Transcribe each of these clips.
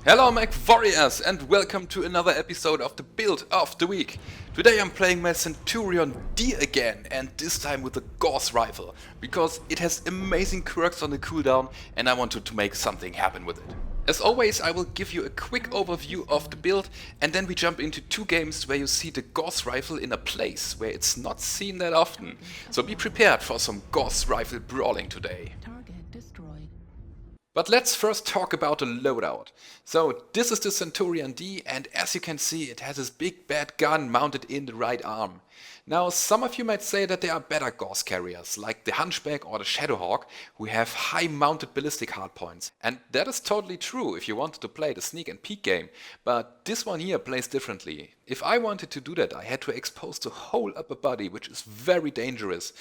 Hello Mechwarriors and welcome to another episode of the Build of the Week. Today I'm playing my Centurion D again, and this time with the Gauss Rifle, because it has amazing quirks on the cooldown and I wanted to make something happen with it. As always, I will give you a quick overview of the build and then we jump into two games where you see the Gauss Rifle in a place where it's not seen that often. So be prepared for some Gauss Rifle brawling today. But let's first talk about the loadout. So this is the Centurion D, and as you can see it has this big bad gun mounted in the right arm. Now some of you might say that there are better Gauss carriers like the Hunchback or the Shadowhawk who have high mounted ballistic hardpoints. And that is totally true if you wanted to play the sneak and peek game, but this one here plays differently. If I wanted to do that I had to expose the whole upper body, which is very dangerous.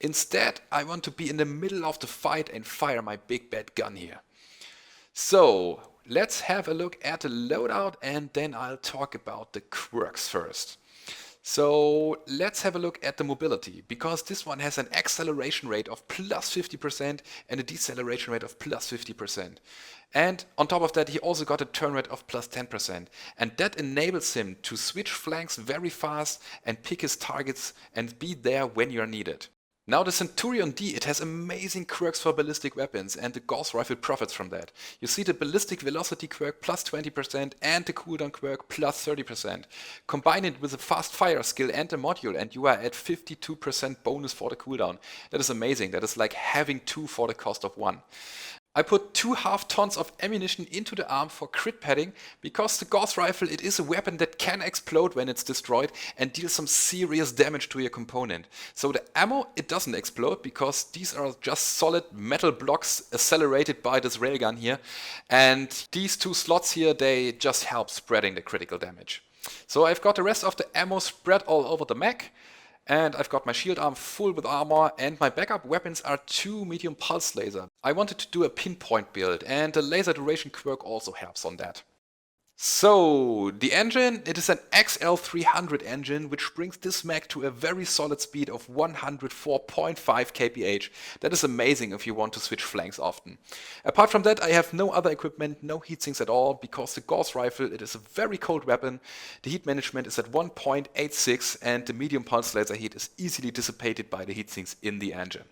Instead I want to be in the middle of the fight and fire my big bad gun here. So let's have a look at the loadout and then I'll talk about the quirks first. So let's have a look at the mobility, because this one has an acceleration rate of plus 50% and a deceleration rate of plus 50%. And on top of that he also got a turn rate of plus 10%, and that enables him to switch flanks very fast and pick his targets and be there when you're needed. Now the Centurion D, it has amazing quirks for ballistic weapons, and the Gauss Rifle profits from that. You see the ballistic velocity quirk plus 20% and the cooldown quirk plus 30%. Combine it with a fast fire skill and a module and you are at 52% bonus for the cooldown. That is amazing. That is like having two for the cost of one. I put 2.5 tons of ammunition into the arm for crit padding, because the Gauss Rifle, it is a weapon that can explode when it's destroyed and deal some serious damage to your component. So the ammo, it doesn't explode because these are just solid metal blocks accelerated by this railgun here, and these two slots here, they just help spreading the critical damage. So I've got the rest of the ammo spread all over the mech. And I've got my shield arm full with armor, and my backup weapons are 2 medium pulse laser. I wanted to do a pinpoint build and the laser duration quirk also helps on that. So the engine, it is an XL300 engine, which brings this mech to a very solid speed of 104.5 kph. That is amazing if you want to switch flanks often. Apart from that I have no other equipment, no heatsinks at all, because the Gauss Rifle, it is a very cold weapon. The heat management is at 1.86 and the medium pulse laser heat is easily dissipated by the heatsinks in the engine.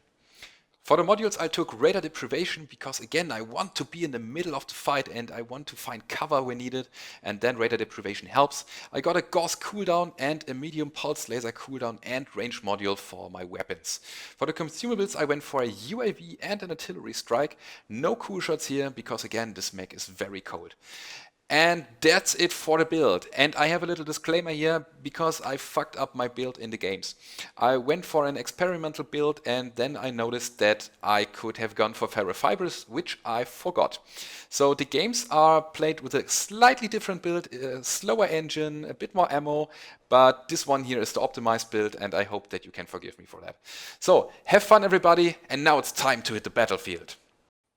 For the modules I took radar deprivation, because again I want to be in the middle of the fight and I want to find cover when needed, and then radar deprivation helps. I got a Gauss cooldown and a medium pulse laser cooldown and range module for my weapons. For the consumables I went for a UAV and an artillery strike. No cool shots here because again this mech is very cold. And that's it for the build. And I have a little disclaimer here because I fucked up my build in the games. I went for an experimental build and then I noticed that I could have gone for ferrofibers, which I forgot. So the games are played with a slightly different build, a slower engine, a bit more ammo, but this one here is the optimized build and I hope that you can forgive me for that. So have fun everybody, and now it's time to hit the battlefield.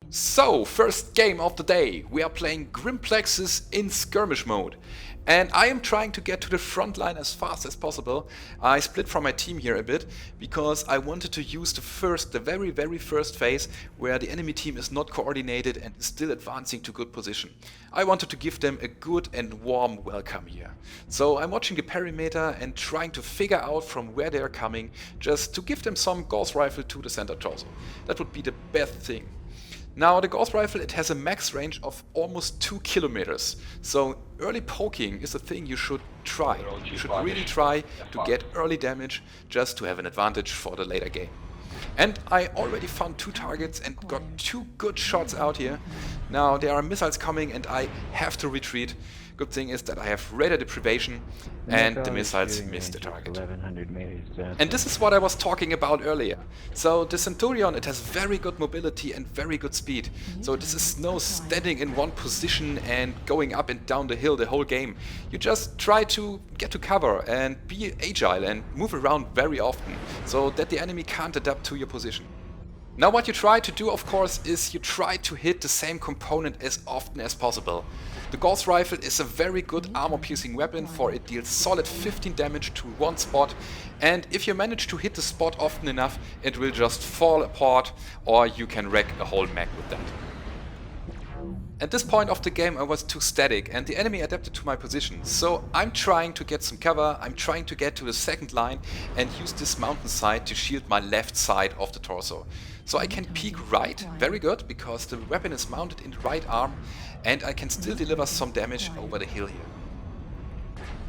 So, first game of the day, we are playing Grimplexes in skirmish mode. And I am trying to get to the front line as fast as possible. I split from my team here a bit, because I wanted to use the very first phase, where the enemy team is not coordinated and is still advancing to good position. I wanted to give them a good and warm welcome here. So I'm watching the perimeter and trying to figure out from where they are coming, just to give them some Gauss Rifle to the center torso. That would be the best thing. Now the Gauss Rifle, it has a max range of almost 2 kilometers, so early poking is a thing you should try. You should really try to get early damage just to have an advantage for the later game. And I already found 2 targets and got 2 good shots out here. Now there are missiles coming and I have to retreat. Good thing is that I have radar deprivation and the missiles missed the target. And this is what I was talking about earlier. So the Centurion, it has very good mobility and very good speed. So this is no standing in one position and going up and down the hill the whole game. You just try to get to cover and be agile and move around very often, so that the enemy can't adapt to your position. Now what you try to do, of course, is you try to hit the same component as often as possible. The Gauss Rifle is a very good armor-piercing weapon, for it deals solid 15 damage to one spot, and if you manage to hit the spot often enough, it will just fall apart, or you can wreck a whole mech with that. At this point of the game I was too static and the enemy adapted to my position, so I'm trying to get some cover, I'm trying to get to the second line and use this mountainside to shield my left side of the torso. So I can peek right, very good, because the weapon is mounted in the right arm and I can still deliver some damage over the hill here.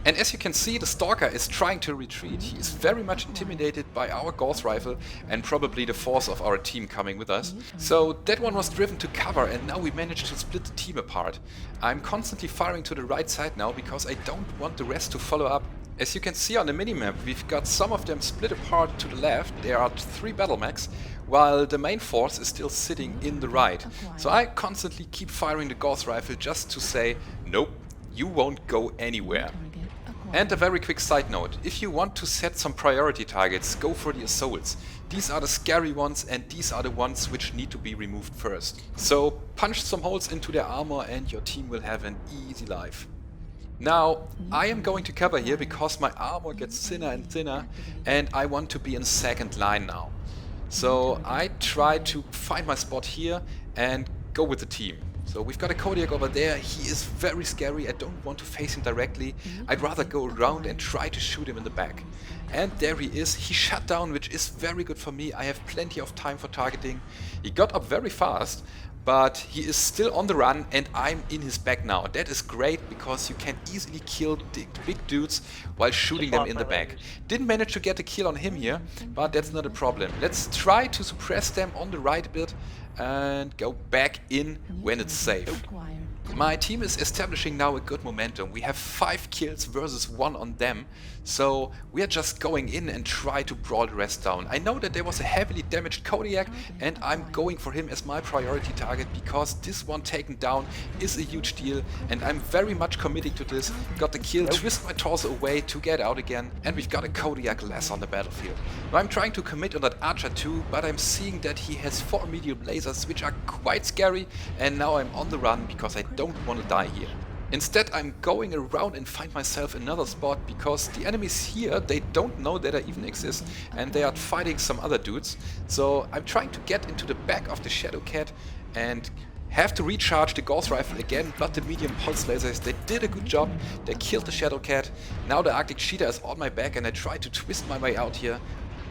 And as you can see, the Stalker is trying to retreat. He is very much intimidated by our Gauss Rifle and probably the force of our team coming with us. So that one was driven to cover and now we managed to split the team apart. I'm constantly firing to the right side now because I don't want the rest to follow up. As you can see on the minimap, we've got some of them split apart to the left. There are 3 battle mechs, while the main force is still sitting in the right. So I constantly keep firing the Gauss Rifle just to say, nope, you won't go anywhere. And a very quick side note, if you want to set some priority targets, go for the assaults. These are the scary ones and these are the ones which need to be removed first. So punch some holes into their armor and your team will have an easy life. Now, I am going to cover here because my armor gets thinner and thinner and I want to be in second line now. So I try to find my spot here and go with the team. So we've got a Kodiak over there, he is very scary, I don't want to face him directly, I'd rather go around and try to shoot him in the back. And there he is, he shut down, which is very good for me, I have plenty of time for targeting. He got up very fast, but he is still on the run and I'm in his back now. That is great because you can easily kill the big dudes while shooting them in the back. Didn't manage to get a kill on him here, but that's not a problem. Let's try to suppress them on the right a bit and go back in when it's safe. My team is establishing now a good momentum. We have 5 kills versus 1 on them, so we are just going in and try to brawl the rest down. I know that there was a heavily damaged Kodiak and I'm going for him as my priority target because this one taken down is a huge deal and I'm very much committing to this. Got the kill, twist my torso away to get out again and we've got a Kodiak less on the battlefield. Now I'm trying to commit on that Archer too, but I'm seeing that he has 4 medium lasers which are quite scary and now I'm on the run because I don't want to die here. Instead I'm going around and find myself another spot because the enemies here, they don't know that I even exist and they are fighting some other dudes. So I'm trying to get into the back of the Shadow Cat and have to recharge the Gauss Rifle again, but the medium pulse lasers, they did a good job. They killed the Shadow Cat. Now the Arctic Cheetah is on my back and I try to twist my way out here.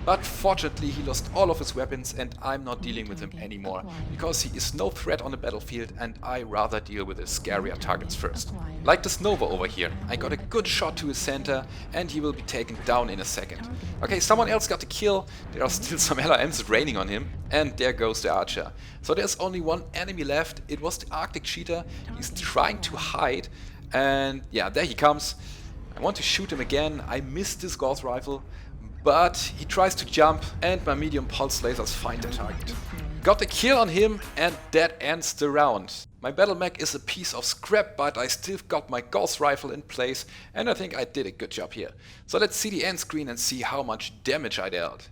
But fortunately he lost all of his weapons and I'm not dealing with him anymore, because he is no threat on the battlefield and I rather deal with the scarier targets first. Like this Nova over here, I got a good shot to his center and he will be taken down in a second. Okay, someone else got the kill, there are still some LRMs raining on him and there goes the Archer. So there's only one enemy left, it was the Arctic Cheetah, he's trying to hide and yeah, there he comes. I want to shoot him again, I missed this Gauss Rifle. But he tries to jump and my medium pulse lasers find the target. Got the kill on him and that ends the round. My battle mech is a piece of scrap, but I still got my Gauss Rifle in place and I think I did a good job here. So let's see the end screen and see how much damage I dealt.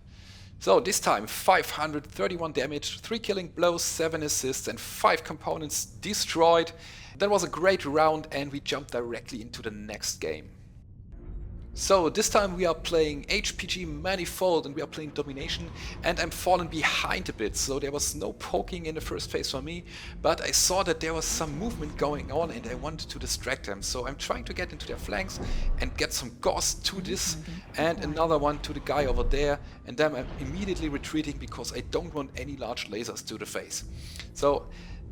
So this time 531 damage, 3 killing blows, 7 assists and 5 components destroyed. That was a great round and we jumped directly into the next game. So this time we are playing HPG Manifold and we are playing Domination and I'm fallen behind a bit, so there was no poking in the first phase for me, but I saw that there was some movement going on and I wanted to distract them, so I'm trying to get into their flanks and get some Gauss to this and another one to the guy over there, and then I'm immediately retreating because I don't want any large lasers to the face. So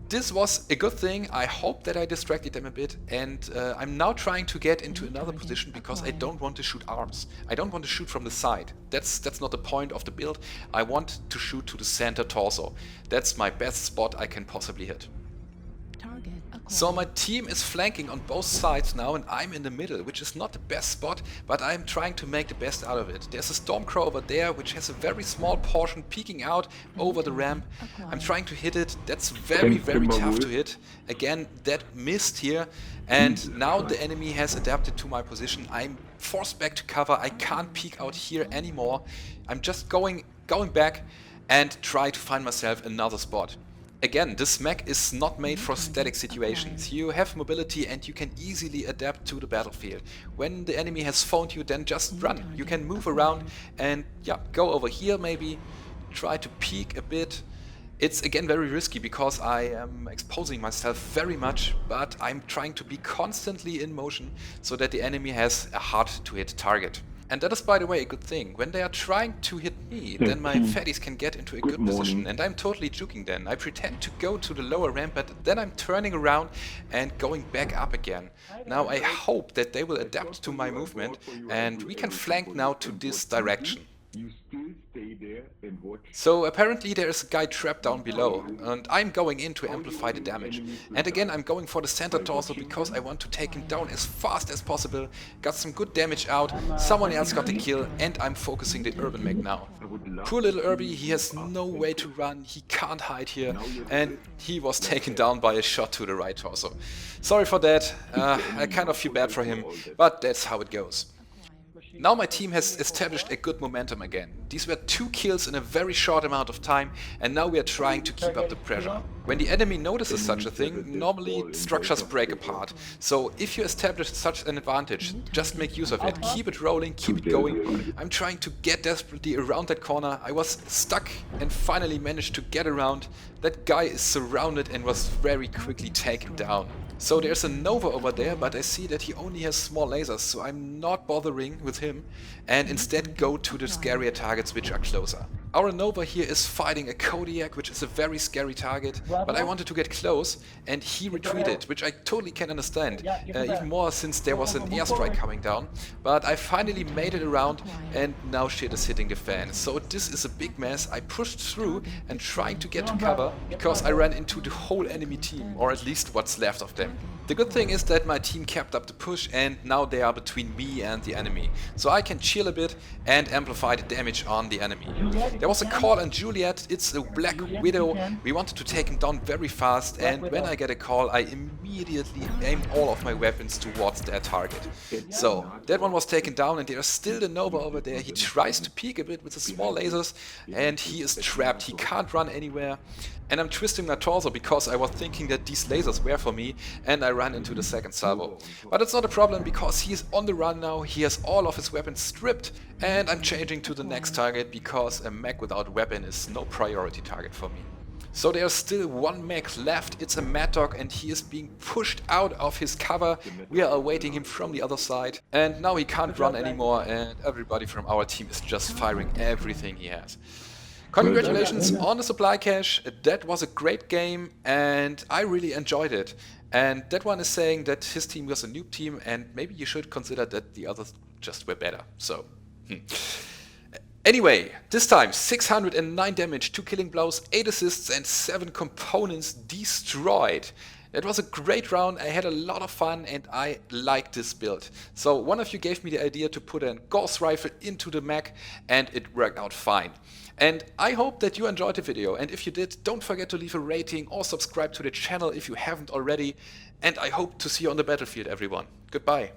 this was a good thing. I hope that I distracted them a bit, and I'm now trying to get into another position because I don't want to shoot arms. I don't want to shoot from the side. That's not the point of the build. I want to shoot to the center torso. That's my best spot I can possibly hit. So my team is flanking on both sides now and I'm in the middle, which is not the best spot, but I'm trying to make the best out of it. There's a Stormcrow over there which has a very small portion peeking out over the ramp. I'm trying to hit it, that's very tough to hit. Again, that missed here and now the enemy has adapted to my position. I'm forced back to cover, I can't peek out here anymore. I'm just going back and try to find myself another spot. Again, this mech is not made for static situations. You have mobility and you can easily adapt to the battlefield. When the enemy has found you, then just run. You can move around and yeah, go over here maybe, try to peek a bit. It's again very risky because I am exposing myself very much, but I'm trying to be constantly in motion so that the enemy has a hard to hit target. And that is, by the way, a good thing. When they are trying to hit me, then my fatties can get into a good position, and I'm totally juking then. I pretend to go to the lower ramp, but then I'm turning around and going back up again. Now I hope that they will adapt to my movement, and we can flank now to this direction. You still stay there and watch. So apparently there is a guy trapped down below, and I'm going in to amplify the damage. And again I'm going for the center torso because I want to take him down as fast as possible. Got some good damage out, someone else got the kill, and I'm focusing the urban mech now. Poor little Irby, he has no way to run, he can't hide here, and he was taken down by a shot to the right torso. Sorry for that, I kind of feel bad for him, but that's how it goes. Now my team has established a good momentum again. These were 2 kills in a very short amount of time, and now we are trying to keep up the pressure. When the enemy notices such a thing, normally structures break apart. So if you establish such an advantage, just make use of it. Keep it rolling, keep it going. I'm trying to get desperately around that corner. I was stuck and finally managed to get around. That guy is surrounded and was very quickly taken down. So there's a Nova over there, but I see that he only has small lasers, so I'm not bothering with him and instead go to the scarier targets which are closer. Our Nova here is fighting a Kodiak, which is a very scary target, but I wanted to get close and he retreated, which I totally can understand, even more since there was an airstrike coming down. But I finally made it around and now shit is hitting the fan. So this is a big mess. I pushed through and trying to get to cover because I ran into the whole enemy team, or at least what's left of them. The good thing is that my team kept up the push and now they are between me and the enemy. So I can chill a bit and amplify the damage on the enemy. There was a call on Juliet, it's a Black Widow. We wanted to take him down very fast, and when I get a call I immediately aim all of my weapons towards their target. So that one was taken down and there's still the Nova over there. He tries to peek a bit with the small lasers and he is trapped, he can't run anywhere. And I'm twisting my torso because I was thinking that these lasers were for me and I ran into the second salvo. But it's not a problem because he is on the run now, he has all of his weapons stripped, and I'm changing to the next target because a mech without weapon is no priority target for me. So there's still 1 mech left, it's a Mad Dog and he is being pushed out of his cover. We are awaiting him from the other side and now he can't run anymore and everybody from our team is just firing everything he has. Congratulations on the supply cache, that was a great game and I really enjoyed it. And that one is saying that his team was a noob team and maybe you should consider that the others just were better, so. Anyway, this time 609 damage, 2 killing blows, 8 assists and 7 components destroyed. It was a great round, I had a lot of fun and I liked this build. So one of you gave me the idea to put a Gauss Rifle into the mech and it worked out fine. And I hope that you enjoyed the video, and if you did, don't forget to leave a rating or subscribe to the channel if you haven't already. And I hope to see you on the battlefield, everyone. Goodbye.